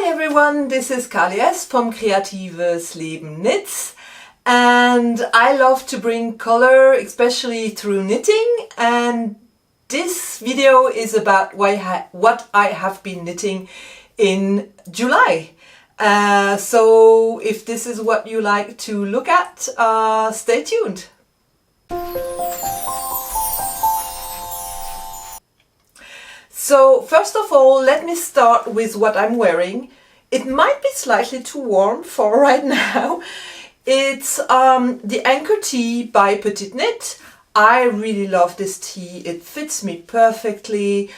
Hi everyone, this is Kalies from Kreatives Leben Knits, and I love to bring color, especially through knitting, and this video is about what I have been knitting in July. So if this is what you like to look at, stay tuned. So first of all, let me start with what I'm wearing. It might be slightly too warm for right now. It's the Anchor Tee by Petite Knit. I really love this tee. It fits me perfectly.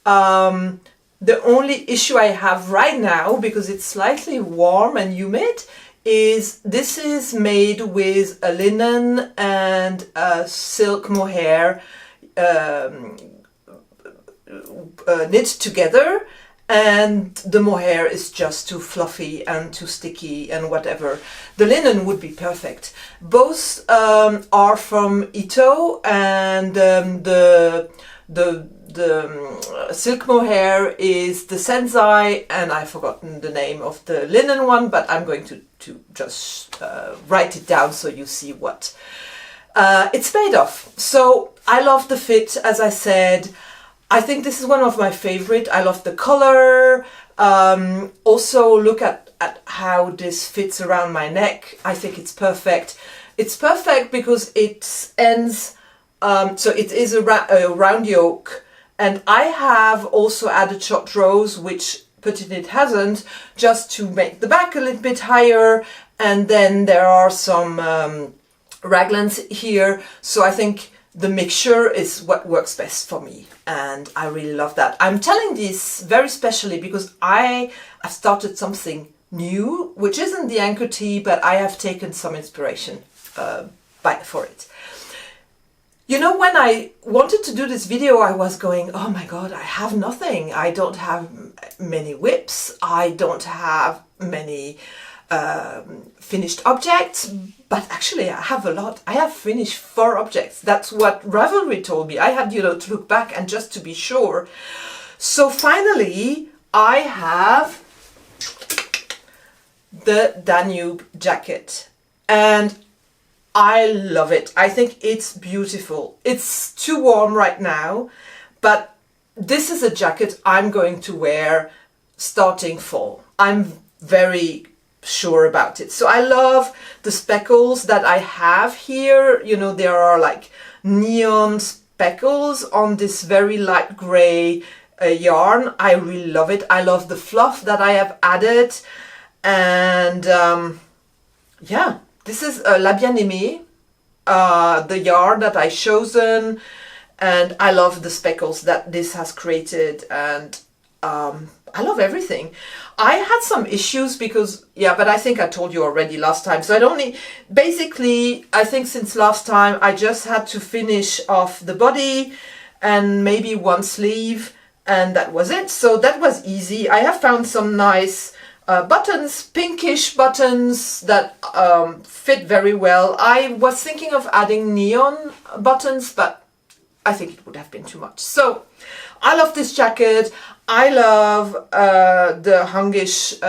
The only issue I have right now, because it's slightly warm and humid, is this is made with a linen and a silk mohair knit together, and the mohair is just too fluffy and too sticky and whatever. The linen would be perfect. Both are from Ito, and the silk mohair is the Sensai, and I've forgotten the name of the linen one, but I'm going to just write it down so you see what it's made of. So I love the fit, as I said. I think this is one of my favorite. I love the color. Also look at how this fits around my neck. I think it's perfect. It's perfect because it ends, so it is a round yoke, and I have also added short rows, which Petite Knit hasn't, just to make the back a little bit higher, and then there are some raglans here, so I think the mixture is what works best for me, and I really love that. I'm telling this very specially because I have started something new, which isn't the Anchor Tee, but I have taken some inspiration for it. You know, when I wanted to do this video, I was going, oh my god, I have nothing. I don't have many whips. I don't have many finished objects, but actually I have a lot. I have finished 4 objects. That's what Ravelry told me. I had, to look back and just to be sure. So finally I have the Danube jacket, and I love it. I think it's beautiful. It's too warm right now, but this is a jacket I'm going to wear starting fall. I'm very sure about it. So I love the speckles that I have here. There are like neon speckles on this very light gray yarn. I really love it. I love the fluff that I have added, and yeah, this is La Bien-Aimée, the yarn that I've chosen, and I love the speckles that this has created, and I love everything. I had some issues because, but I think I told you already last time. So basically, I think since last time, I just had to finish off the body and maybe one sleeve, and that was it. So that was easy. I have found some nice buttons, pinkish buttons that fit very well. I was thinking of adding neon buttons, but I think it would have been too much. So I love this jacket. I love the Hungish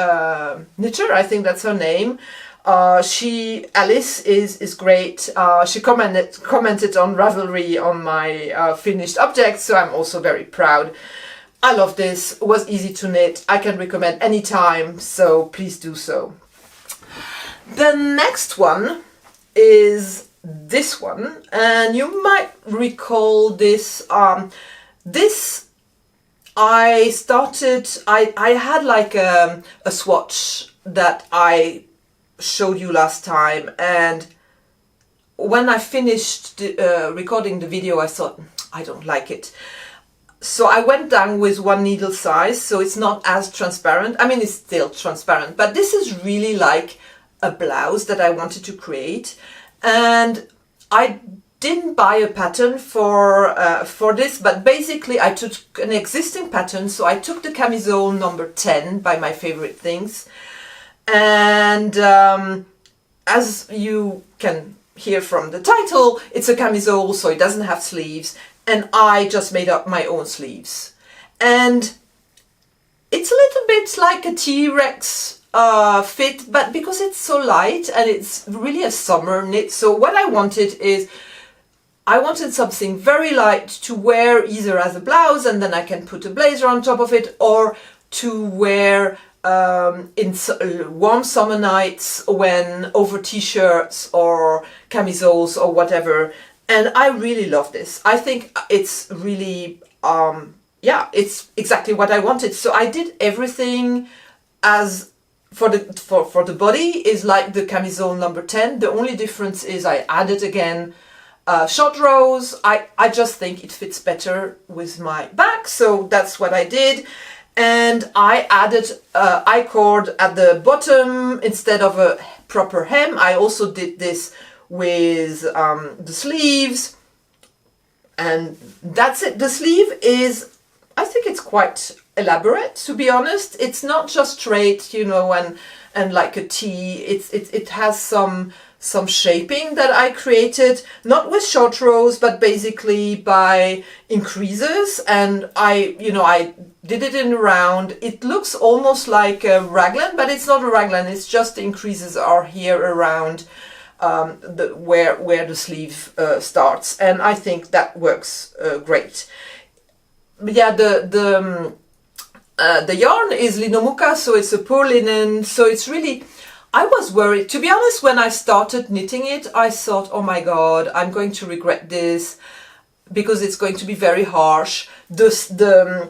knitter. I think that's her name. Alice is great. She commented on Ravelry on my finished object, so I'm also very proud. I love this. It was easy to knit. I can recommend anytime, so please do so. The next one is this one, and you might recall this. I had like a swatch that I showed you last time, and when I finished recording the video, I thought, I don't like it. So I went down with 1 needle size, so it's not as transparent. I mean, it's still transparent, but this is really like a blouse that I wanted to create, and I didn't buy a pattern for this, but basically I took an existing pattern. So I took the Camisole number 10 by My Favorite Things, and as you can hear from the title, it's a camisole, so it doesn't have sleeves, and I just made up my own sleeves. And it's a little bit like a T-Rex fit, but because it's so light and it's really a summer knit. So what I wanted is, I wanted something very light to wear either as a blouse and then I can put a blazer on top of it, or to wear in warm summer nights when over t-shirts or camisoles or whatever. And I really love this. I think it's really, yeah, it's exactly what I wanted. So I did everything as for the body is like the camisole number 10. The only difference is I added again short rows. I just think it fits better with my back, so that's what I did. And I added I-cord at the bottom instead of a proper hem. I also did this with the sleeves, and that's it. The sleeve is, I think it's quite elaborate, to be honest. It's not just straight, you know, and like a T. It has some shaping that I created, not with short rows, but basically by increases. And I did it in a round. It looks almost like a raglan, but it's not a raglan. It's just the increases are here around where the sleeve starts, and I think that works great. But yeah, the yarn is Linomuka, so it's a poor linen. So it's really, I was worried, to be honest, when I started knitting it. I thought, oh my god, I'm going to regret this because it's going to be very harsh. The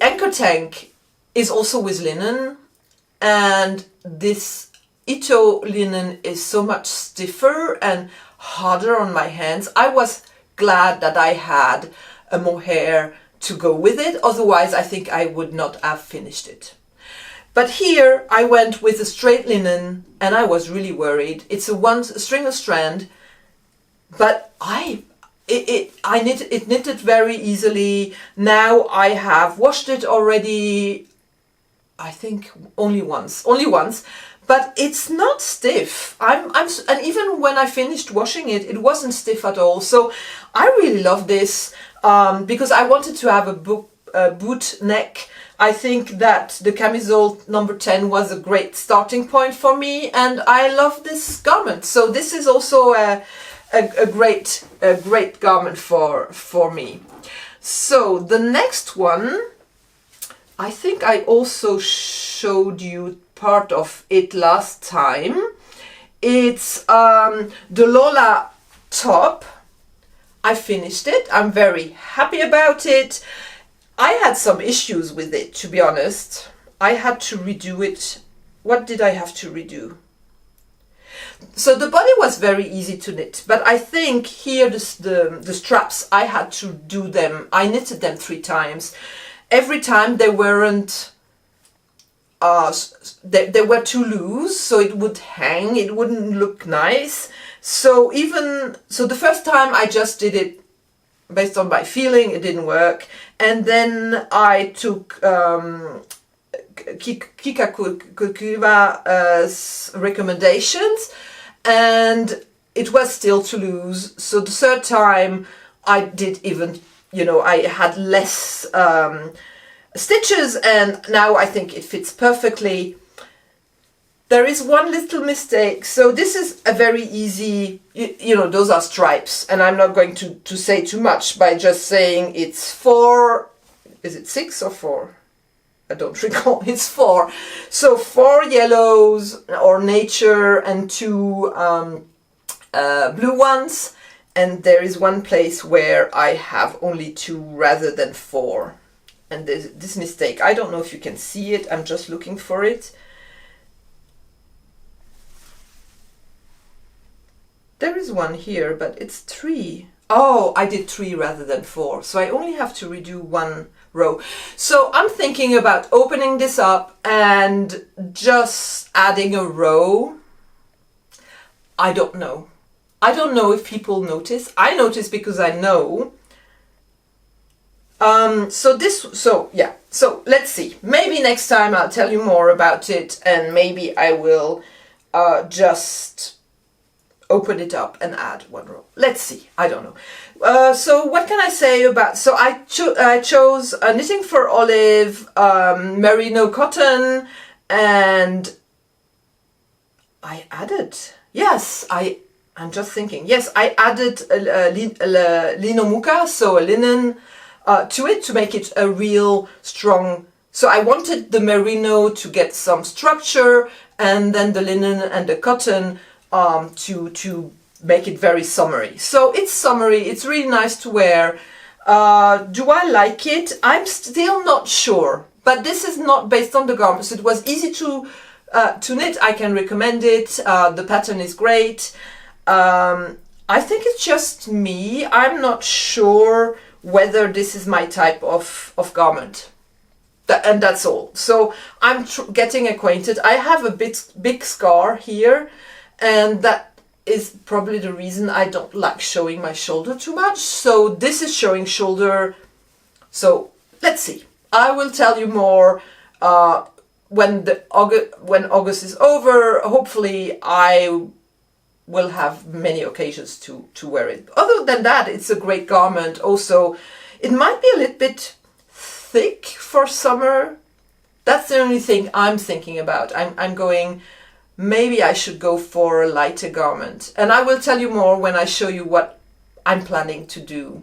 anchor tank is also with linen, and this Ito linen is so much stiffer and harder on my hands. I was glad that I had a mohair to go with it, otherwise I think I would not have finished it. But here I went with a straight linen, and I was really worried. It's a string strand, but it knitted very easily. Now I have washed it already, I think only once, but it's not stiff. And even when I finished washing it, it wasn't stiff at all. So I really love this because I wanted to have a boot neck. I think that the camisole number 10 was a great starting point for me, and I love this garment. So this is also a great garment for me. So the next one, I think I also showed you part of it last time. It's the Lola top. I finished it. I'm very happy about it. I had some issues with it, to be honest. I had to redo it. What did I have to redo? So the body was very easy to knit, but I think here the straps, I had to do them. I knitted them 3 times. Every time they weren't, they were too loose, so it would hang, it wouldn't look nice. So the first time I just did it based on my feeling, it didn't work. And then I took Kikakuiwa's recommendations, and it was still too loose. So the third time I did even, I had less stitches, and now I think it fits perfectly. There is one little mistake. So this is a very easy, those are stripes, and I'm not going to say too much by just saying it's 4, is it 6 or 4? I don't recall, it's 4. So 4 yellows or nature and 2 blue ones. And there is one place where I have only 2 rather than 4. And there's this mistake. I don't know if you can see it. I'm just looking for it. There is one here, but it's 3. Oh, I did 3 rather than 4. So I only have to redo 1 row. So I'm thinking about opening this up and just adding a row. I don't know. I don't know if people notice. I notice because I know. So let's see. Maybe next time I'll tell you more about it, and maybe I will just open it up and add 1 row. Let's see. I don't know. So what can I say about, so I chose Knitting for Olive, merino cotton, and I added, I'm just thinking, yes, I added linomuka, so a linen, to it to make it a real strong, so I wanted the merino to get some structure, and then the linen and the cotton to make it very summery. So it's summery, it's really nice to wear. Do I like it? I'm still not sure, but this is not based on the garments. It was easy to knit. I can recommend it. The pattern is great. I think it's just me. I'm not sure whether this is my type of garment. And that's all. So I'm getting acquainted. I have a big scar here, and that is probably the reason I don't like showing my shoulder too much. So this is showing shoulder. So let's see. I will tell you more when August is over. Hopefully I will have many occasions to wear it. Other than that, it's a great garment. Also, it might be a little bit thick for summer. That's the only thing I'm thinking about. I'm going, maybe I should go for a lighter garment. And I will tell you more when I show you what I'm planning to do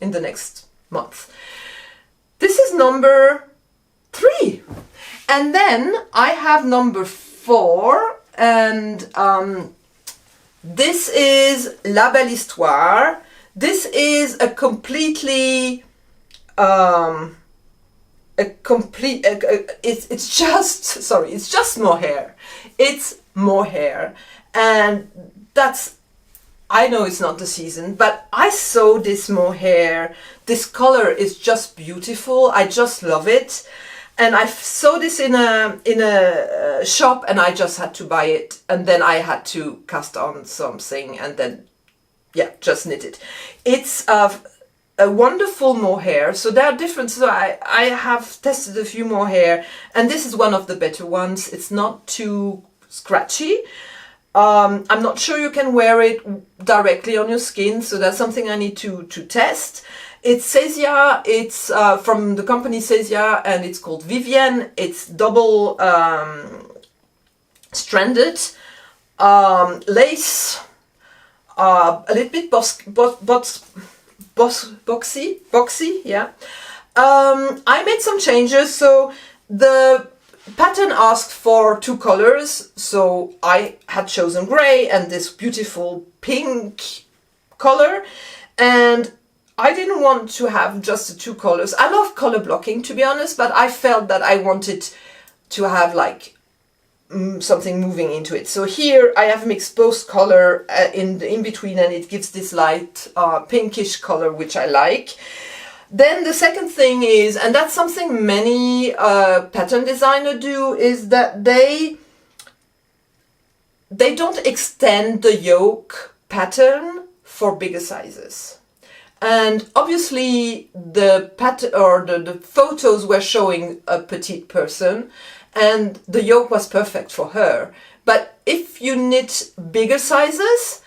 in the next month. This is number 3. And then I have number 4, and this is La Belle Histoire. This is a completely it's just mohair. It's mohair, and that's, I know it's not the season, but I saw this mohair. This color is just beautiful. I just love it, and I saw this in a shop, and I just had to buy it, and then I had to cast on something, and then just knit it. It's a wonderful mohair. So there are different, so I have tested a few mohair, and this is one of the better ones. It's not too scratchy. I'm not sure you can wear it directly on your skin, so that's something I need to test. It's Cesia, it's from the company Cesia, and it's called Vivienne. It's double stranded lace, a little bit boxy, yeah. I made some changes. So the pattern asked for 2 colors, so I had chosen gray and this beautiful pink color, and I didn't want to have just the 2 colors. I love color blocking, to be honest, but I felt that I wanted to have like something moving into it. So here I have mixed both color in between, and it gives this light pinkish color, which I like. Then the second thing is, and that's something many pattern designers do, is that they don't extend the yoke pattern for bigger sizes. And obviously the pattern or the photos were showing a petite person, and the yoke was perfect for her. But if you knit bigger sizes,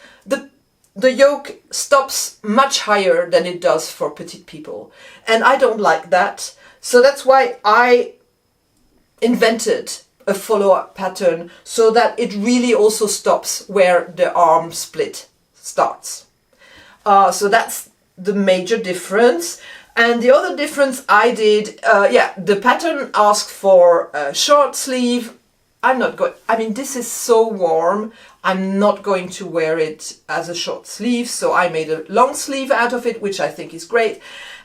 the yoke stops much higher than it does for petite people. And I don't like that. So that's why I invented a follow-up pattern, so that it really also stops where the arm split starts. So that's the major difference. And the other difference I did, the pattern asked for a short sleeve. This is so warm, I'm not going to wear it as a short sleeve, so I made a long sleeve out of it, which I think is great.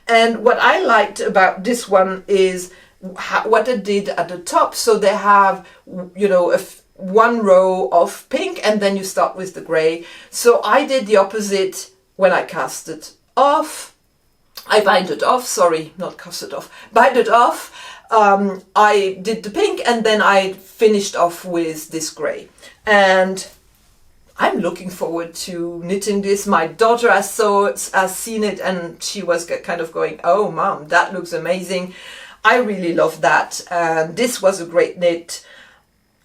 And what I liked about this one is what I did at the top. So they have, one row of pink, and then you start with the gray. So I did the opposite when I cast it off. I bind it off, bind it off. I did the pink, and then I finished off with this gray. And I'm looking forward to knitting this. My daughter has seen it, and she was kind of going, "Oh, Mom, that looks amazing." I really love that. And this was a great knit.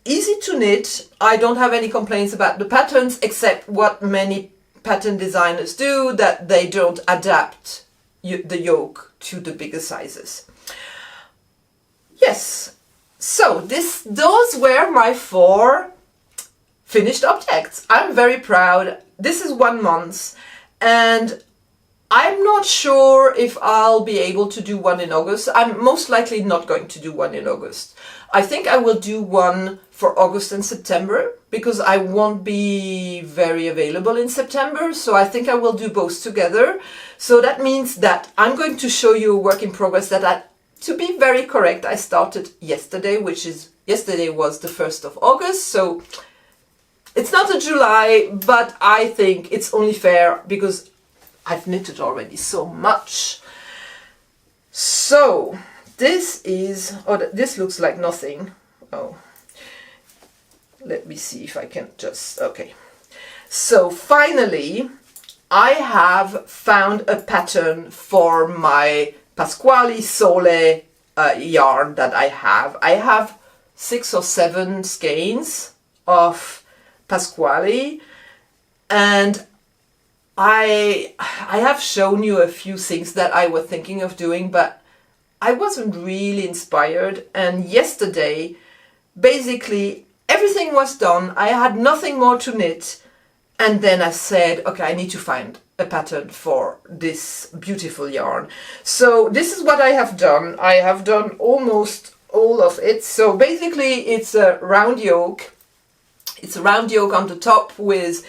Easy to knit. I don't have any complaints about the patterns, except what many pattern designers do, that they don't adapt the yoke to the bigger sizes. Yes, so those were my 4 finished objects. I'm very proud. This is 1 month, and I'm not sure if I'll be able to do one in August. I'm most likely not going to do one in August. I think I will do one for August and September, because I won't be very available in September. So I think I will do both together. So that means that I'm going to show you a work in progress that to be very correct, I started yesterday, yesterday was the 1st of August. So it's not a July, but I think it's only fair because I've knitted already so much. So this this looks like nothing. Oh, let me see if I can just, okay. So finally, I have found a pattern for my Pasquale Sole yarn that I have. I have 6 or 7 skeins of Pasquale, and I have shown you a few things that I was thinking of doing, but I wasn't really inspired. And yesterday, basically, everything was done. I had nothing more to knit. And then I said, okay, I need to find a pattern for this beautiful yarn. So this is what I have done. I have done almost all of it. So basically, it's a round yoke. It's a round yoke on the top with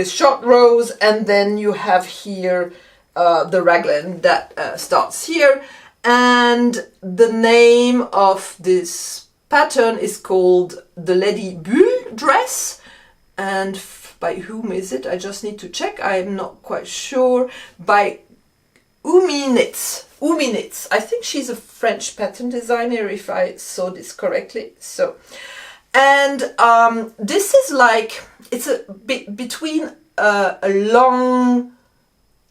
short rows, and then you have here the raglan that starts here, and the name of this pattern is called the Lady Bulle dress. And by whom is it? I just need to check. I'm not quite sure. By Umi Knits. Umi Knits. I think she's a French pattern designer, if I saw this correctly. So, and this is like, it's a bit between a long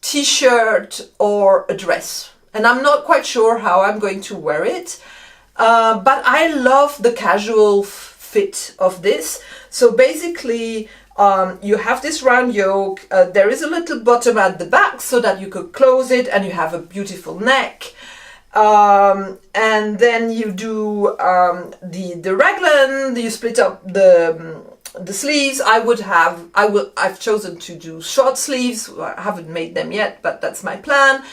t-shirt or a dress, and I'm not quite sure how I'm going to wear it, but I love the casual fit of this. So basically, you have this round yoke, there is a little bottom at the back so that you could close it, and you have a beautiful neck. And then you do the raglan, you split up the sleeves. I've chosen to do short sleeves. I haven't made them yet, but that's my plan.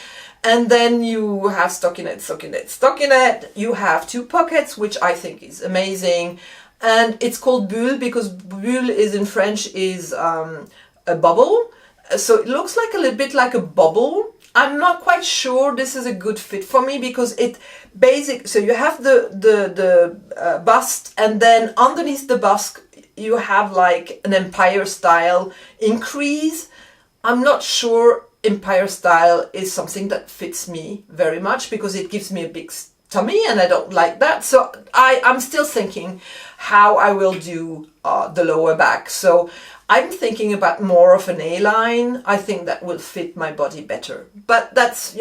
And then you have stockinette, stockinette, stockinette. You have 2 pockets, which I think is amazing. And it's called Bulle because Bulle is in French is a bubble. So it looks like a little bit like a bubble. I'm not quite sure this is a good fit for me because so you have the bust, and then underneath the bust you have like an empire style increase. I'm not sure empire style is something that fits me very much because it gives me a big tummy and I don't like that. So I'm still thinking how I will do the lower back. So I'm thinking about more of an A-line. I think that will fit my body better. But that's,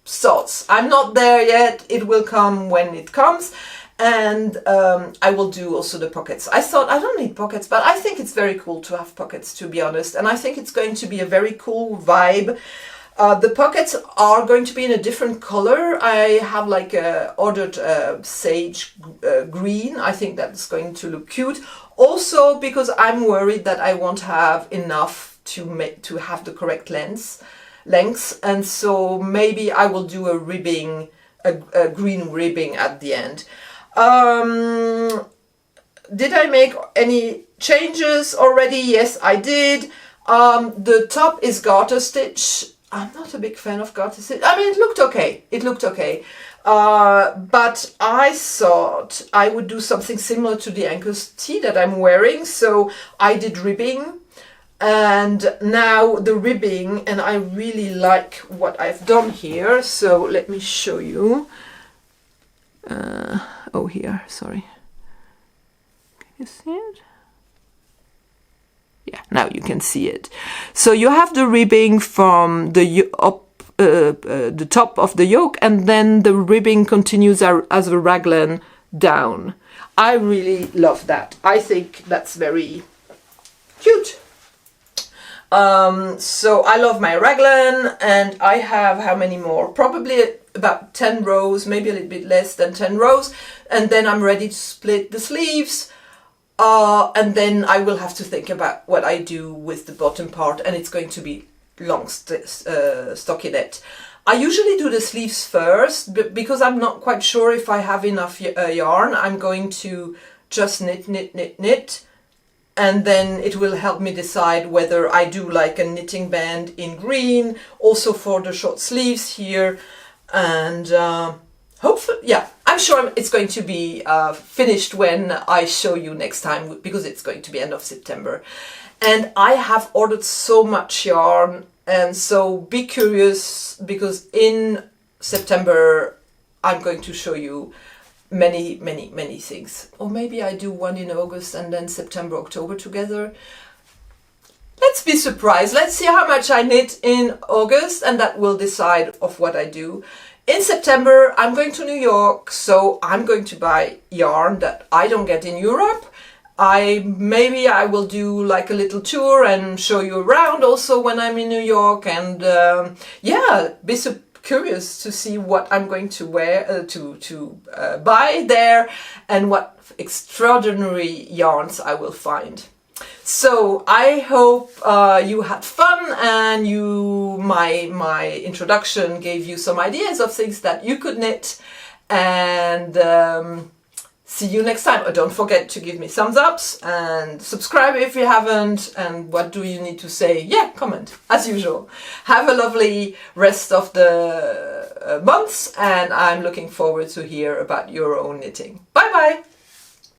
thoughts. I'm not there yet. It will come when it comes. And I will do also the pockets. I thought I don't need pockets, but I think it's very cool to have pockets, to be honest. And I think it's going to be a very cool vibe. The pockets are going to be in a different color. I have like ordered sage green. I think that's going to look cute. Also because I'm worried that I won't have enough to have the correct lengths. And so maybe I will do a ribbing, a green ribbing at the end. Did I make any changes already? Yes, I did. The top is garter stitch. I'm not a big fan of garter stitch. I mean, it looked okay. But I thought I would do something similar to the ankle tee that I'm wearing. So I did ribbing. And now the ribbing, and I really like what I've done here. So let me show you. Here, sorry. Can you see it? Yeah, now you can see it. So you have the ribbing from the top of the yoke, and then the ribbing continues as a raglan down. I really love that. I think that's very cute. So I love my raglan, and I have how many more? Probably about 10 rows, maybe a little bit less than 10 rows. And then I'm ready to split the sleeves. And then I will have to think about what I do with the bottom part, and it's going to be long stockinette. I usually do the sleeves first, but because I'm not quite sure if I have enough yarn, I'm going to just knit, and then it will help me decide whether I do like a knitting band in green, also for the short sleeves here, and hopefully, yeah, I'm sure it's going to be finished when I show you next time, because it's going to be end of September. And I have ordered so much yarn, and so be curious, because in September I'm going to show you many things. Or maybe I do one in August and then September, October together. Let's be surprised. Let's see how much I knit in August, and that will decide of what I do. In September, I'm going to New York, so I'm going to buy yarn that I don't get in Europe. Maybe I will do like a little tour and show you around also when I'm in New York, and yeah, be so curious to see what I'm going to wear buy there, and what extraordinary yarns I will find. So I hope you had fun, and my introduction gave you some ideas of things that you could knit, and see you next time. Don't forget to give me thumbs ups and subscribe if you haven't. And what do you need to say? Yeah, comment as usual. Have a lovely rest of the months, and I'm looking forward to hear about your own knitting. Bye bye.